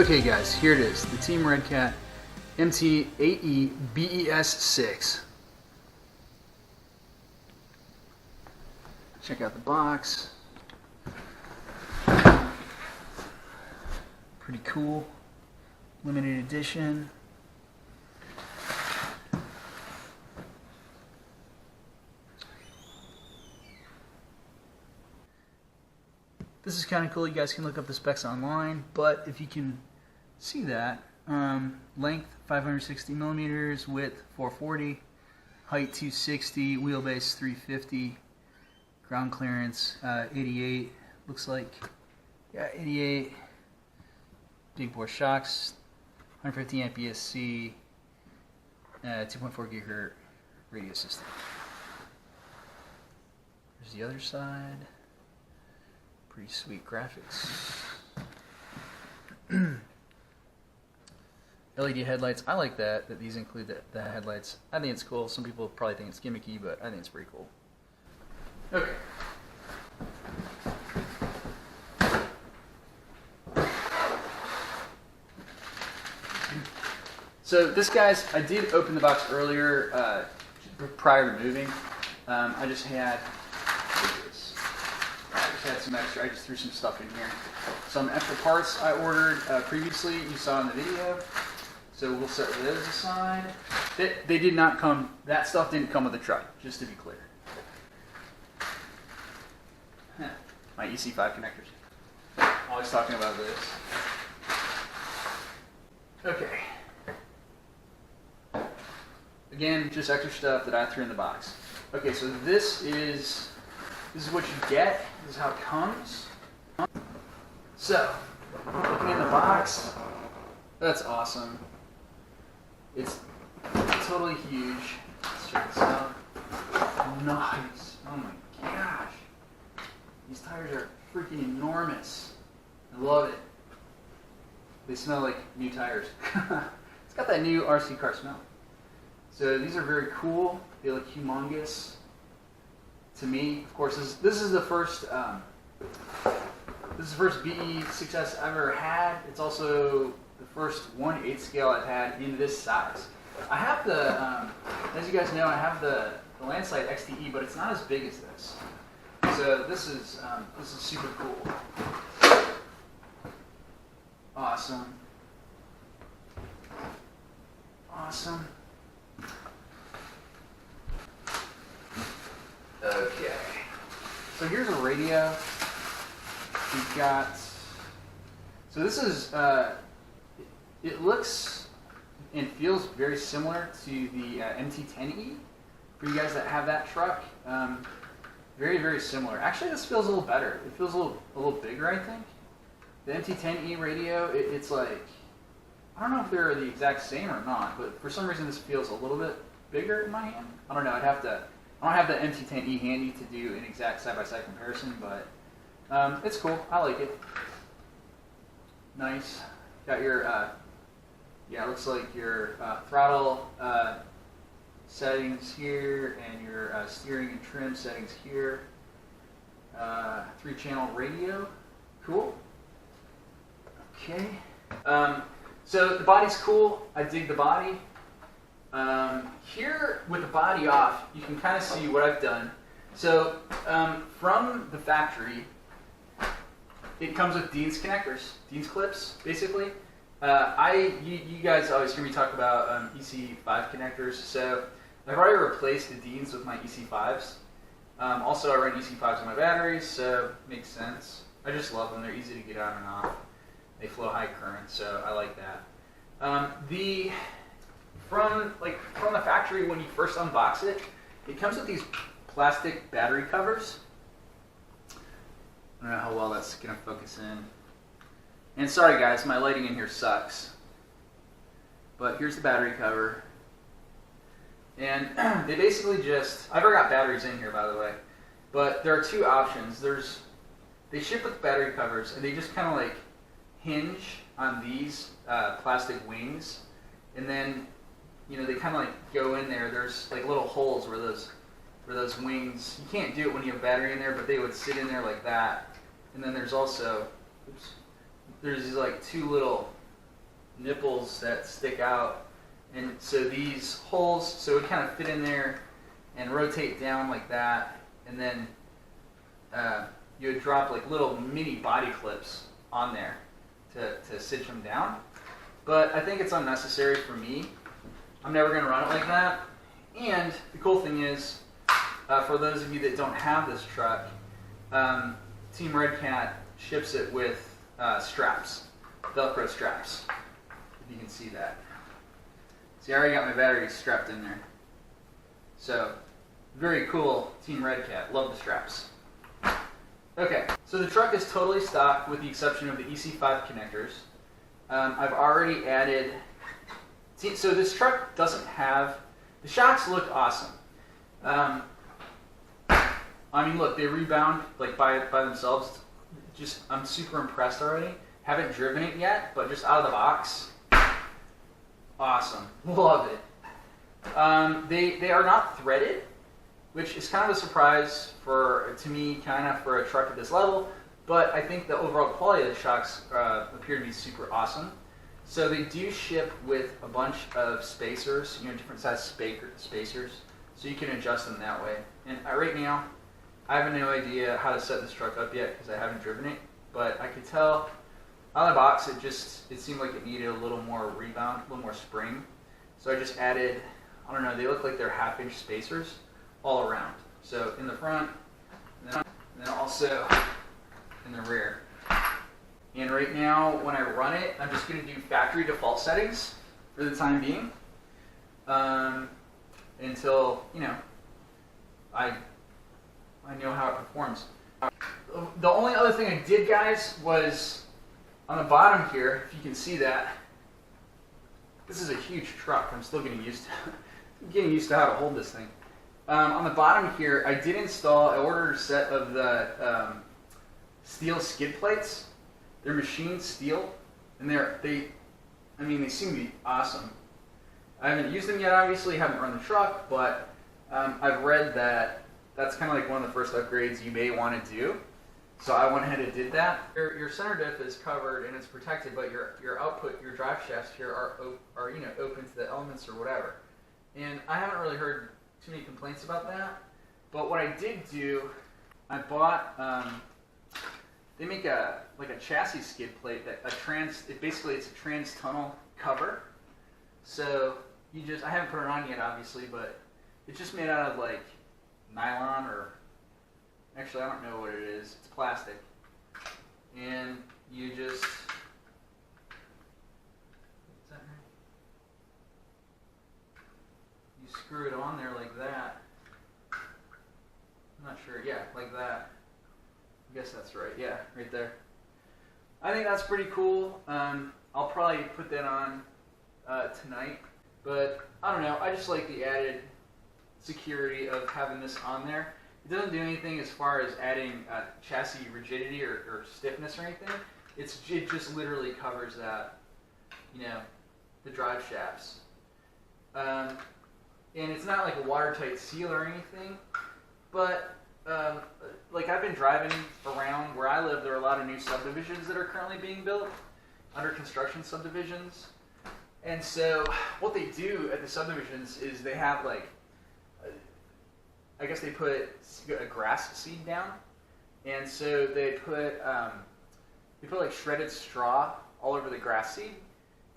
Okay guys, here it is, the Team Redcat MT8E-BE6S. Check out the box. Pretty cool. Limited edition. This is kind of cool. You guys can look up the specs online, but if you can see that, length 560 millimeters, width 440, height 260, wheelbase 350, ground clearance 88. Looks like, yeah, 88. Big bore shocks, 150 amp ESC, 2.4 gigahertz radio system. There's the other side. Pretty sweet graphics. LED headlights. I like that these include the headlights. I think it's cool. Some people probably think it's gimmicky, but I think it's pretty cool. Okay. So this, guys, I did open the box earlier prior to moving. I just had some extra. I just threw some stuff in here. Some extra parts I ordered previously. You saw in the video. So we'll set those aside. They did not come. That stuff didn't come with the truck. Just to be clear. My EC5 connectors. Always talking about this. Okay. Again, just extra stuff that I threw in the box. Okay, so this is what you get. This is how it comes. So, looking in the box, that's awesome. It's totally huge. Let's check this out. Nice. Oh my gosh. These tires are freaking enormous. I love it. They smell like new tires. It's got that new RC car smell. So these are very cool. They look humongous to me. Of course, this is the first BE6S I've ever had. It's also the first 1/8 scale I've had in this size. I have the, as you guys know, I have the Landslide XTE, but it's not as big as this. So this is super cool. Awesome. Awesome. Okay. So here's a radio. We've got. So this is. It looks and feels very similar to the MT10E. For you guys that have that truck, very, very similar. Actually, this feels a little better. It feels a little bigger, I think. The MT10E radio, it's like, I don't know if they're the exact same or not, but for some reason this feels a little bit bigger in my hand. I don't know. I don't have the MT10E handy to do an exact side-by-side comparison, but it's cool. I like it. Nice. Got your, yeah, it looks like your throttle settings here, and your steering and trim settings here. 3-channel radio. Cool. Okay. So the body's cool. I dig the body. Here, with the body off, you can kind of see what I've done. So, from the factory, it comes with Dean's connectors, Dean's clips, basically. You guys always hear me talk about EC5 connectors, so I've already replaced the Dean's with my EC5s. Also, I run EC5s on my batteries, so it makes sense. I just love them. They're easy to get on and off. They flow high current, so I like that. From the factory, when you first unbox it, it comes with these plastic battery covers. I don't know how well that's going to focus in. And sorry guys, my lighting in here sucks. But here's the battery cover. And they basically just, I forgot batteries in here, by the way. But there are two options. They ship with battery covers, and they just kind of like hinge on these plastic wings. And then, you know, they kind of like go in there. There's like little holes where those wings, you can't do it when you have battery in there, but they would sit in there like that. And then there's also, there's these like two little nipples that stick out, and so these holes, so it kind of fit in there and rotate down like that, and then you would drop like little mini body clips on there to cinch them down. But I think it's unnecessary for me. I'm never going to run it like that. And the cool thing is, for those of you that don't have this truck, Team Redcat ships it with straps, Velcro straps, if you can see that. See, I already got my batteries strapped in there. So, very cool, Team Redcat. Love the straps. Okay, so the truck is totally stock with the exception of the EC5 connectors. I've already added, so this truck doesn't have, the shocks look awesome. I mean, look, they rebound like by themselves. Just, I'm super impressed already. Haven't driven it yet, but just out of the box, awesome. Love it. They are not threaded, which is kind of a surprise to me, kind of for a truck at this level. But I think the overall quality of the shocks appear to be super awesome. So they do ship with a bunch of spacers, different size spacers, so you can adjust them that way. And right now, I have no idea how to set this truck up yet because I haven't driven it. But I could tell out of the box, it seemed like it needed a little more rebound, a little more spring. So I just added, I don't know, they look like they're 1/2-inch spacers all around. So in the front, and then also in the rear. And right now, when I run it, I'm just going to do factory default settings for the time being, until I know how it performs. The only other thing I did, guys, was on the bottom here. If you can see that, this is a huge truck. I'm still getting used to how to hold this thing. On the bottom here, I ordered a set of the steel skid plates. They're machined steel, and they seem to be awesome. I haven't used them yet, obviously, haven't run the truck, but I've read that that's kind of like one of the first upgrades you may want to do. So I went ahead and did that. Your center diff is covered and it's protected, but your output, your drive shafts here are open to the elements or whatever. And I haven't really heard too many complaints about that. But what I did do, I bought. They make a chassis skid plate basically it's a trans tunnel cover. So I haven't put it on yet, obviously, but it's just made out of like nylon, or actually I don't know what it is. It's plastic, and you just you screw it on there like that. I'm not sure. Yeah, like that. I guess that's right. Yeah, right there. I think that's pretty cool. I'll probably put that on tonight, but I don't know. I just like the added security of having this on there. It doesn't do anything as far as adding chassis rigidity or stiffness or anything. It just literally covers that, the drive shafts. And it's not like a watertight seal or anything, but like I've been driving around where I live, there are a lot of new subdivisions that are currently being built, under construction subdivisions. And so what they do at the subdivisions is they have I guess they put a grass seed down, and so they put like shredded straw all over the grass seed.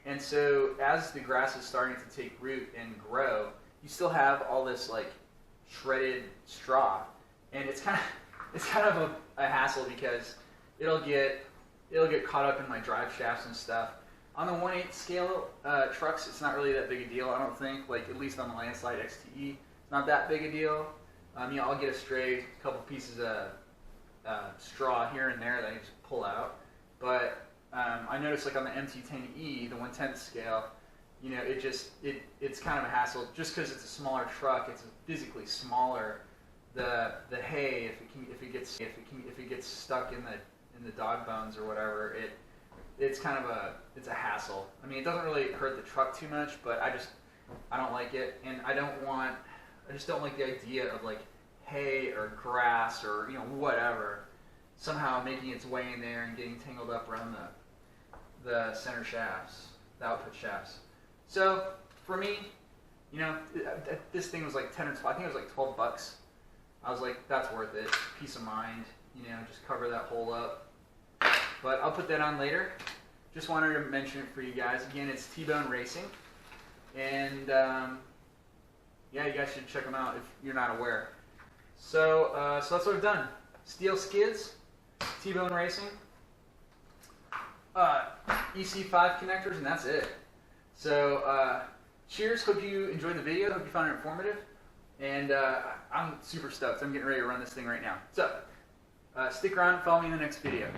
And so as the grass is starting to take root and grow, you still have all this like shredded straw. And it's kind of a hassle because it'll get caught up in my drive shafts and stuff. On the 1/8 scale trucks, it's not really that big a deal, I don't think. Like at least on the Landslide XTE, it's not that big a deal. I'll get a stray couple pieces of straw here and there that I just pull out. But I noticed like on the MT10E, the 1/10 scale, it's kind of a hassle just because it's a smaller truck. It's physically smaller. The hay, if it gets stuck in the dog bones or whatever, it's a hassle. I mean, it doesn't really hurt the truck too much, but I don't like it, and I just don't like the idea of like hay or grass or whatever somehow making its way in there and getting tangled up around the center shafts. the output shafts. So for me, you know, this thing was like 10 or 12, I think it was like $12. I was like, that's worth it. Peace of mind, you know, just cover that hole up. But I'll put that on later. Just wanted to mention it for you guys. Again, it's T-Bone Racing. And yeah, you guys should check them out if you're not aware. So, so that's what I've done. Steel skids, T-Bone Racing, EC5 connectors, and that's it. So, cheers. Hope you enjoyed the video. Hope you found it informative. And I'm super stoked. I'm getting ready to run this thing right now. So, stick around and follow me in the next video.